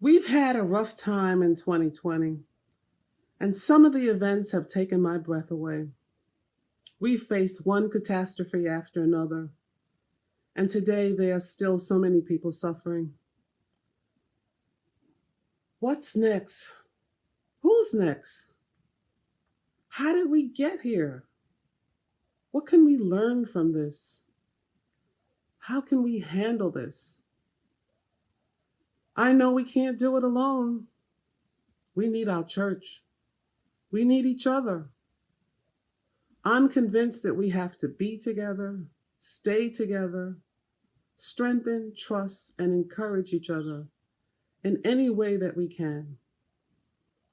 We've had a rough time in 2020, and some of the events have taken my breath away. We've faced one catastrophe after another, and today there are still so many people suffering. What's next? Who's next? How did we get here? What can we learn from this? How can we handle this? I know we can't do it alone. We need our church. We need each other. I'm convinced that we have to be together, stay together, strengthen, trust, and encourage each other in any way that we can.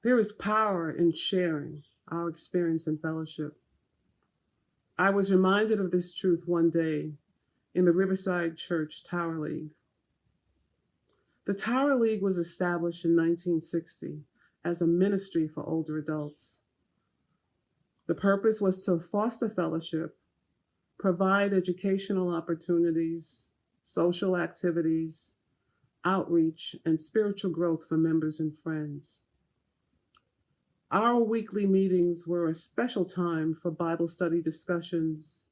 There is power in sharing our experience and fellowship. I was reminded of this truth one day in the Riverside Church Tower League. The Tower League was established in 1960 as a ministry for older adults. The purpose was to foster fellowship, provide educational opportunities, social activities, outreach, and spiritual growth for members and friends. Our weekly meetings were a special time for Bible study discussions,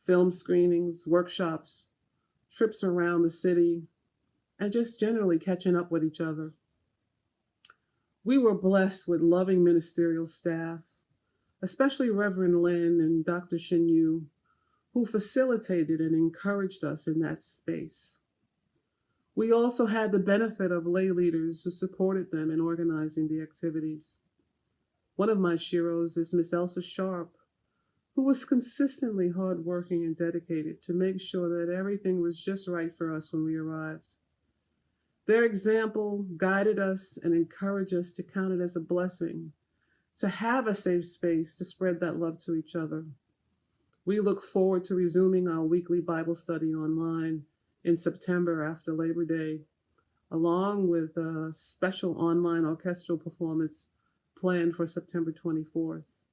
film screenings, workshops, trips around the city, and just generally catching up with each other. We were blessed with loving ministerial staff, especially Reverend Lynn and Dr. Shinyu, who facilitated and encouraged us in that space. We also had the benefit of lay leaders who supported them in organizing the activities. One of my sheroes is Miss Elsa Sharp, who was consistently hardworking and dedicated to make sure that everything was just right for us when we arrived. Their example guided us and encouraged us to count it as a blessing, to have a safe space to spread that love to each other. We look forward to resuming our weekly Bible study online in September after Labor Day, along with a special online orchestral performance planned for September 24th.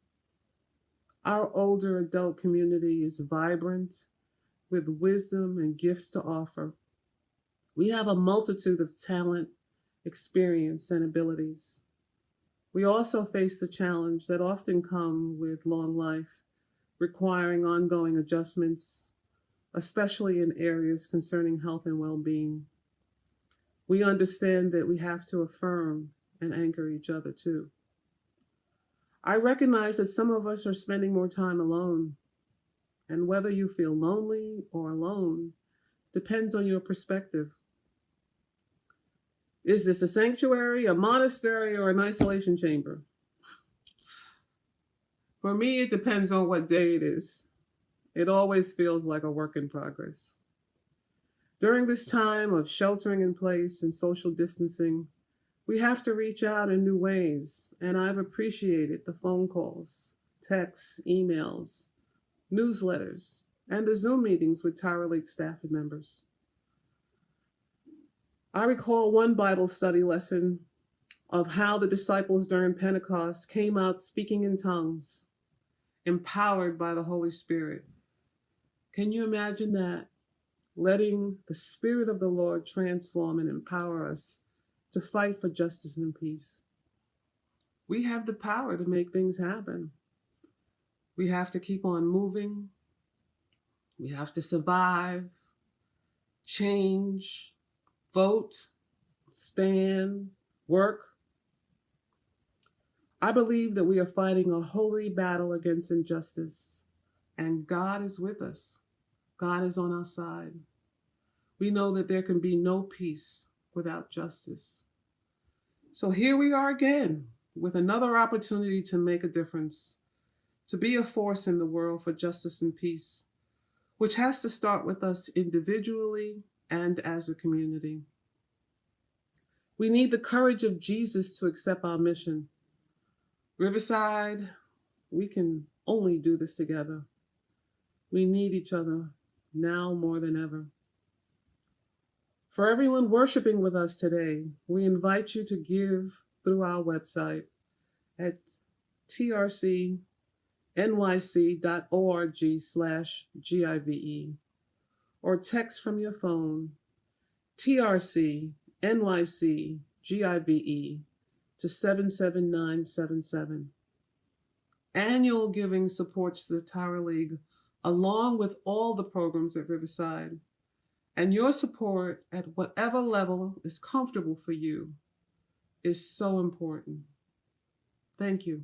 Our older adult community is vibrant with wisdom and gifts to offer. We have a multitude of talent, experience, and abilities. We also face the challenge that often come with long life, requiring ongoing adjustments, especially in areas concerning health and well-being. We understand that we have to affirm and anchor each other too. I recognize that some of us are spending more time alone, and whether you feel lonely or alone depends on your perspective. Is this a sanctuary, a monastery, or an isolation chamber? For me, it depends on what day it is. It always feels like a work in progress. During this time of sheltering in place and social distancing, we have to reach out in new ways, and I've appreciated the phone calls, texts, emails, newsletters, and the Zoom meetings with Tower League staff and members. I recall one Bible study lesson of how the disciples during Pentecost came out speaking in tongues, empowered by the Holy Spirit. Can you imagine that? Letting the Spirit of the Lord transform and empower us to fight for justice and peace. We have the power to make things happen. We have to keep on moving. We have to survive, change, vote, stand, work. I believe that we are fighting a holy battle against injustice, and God is with us. God is on our side. We know that there can be no peace without justice. So here we are again with another opportunity to make a difference, to be a force in the world for justice and peace, which has to start with us individually and as a community. We need the courage of Jesus to accept our mission. Riverside, we can only do this together. We need each other now more than ever. For everyone worshiping with us today, we invite you to give through our website at trcnyc.org/GIVE or text from your phone TRC NYC GIVE, to 77977. Annual giving supports the Tower League along with all the programs at Riverside. And your support at whatever level is comfortable for you is so important. Thank you.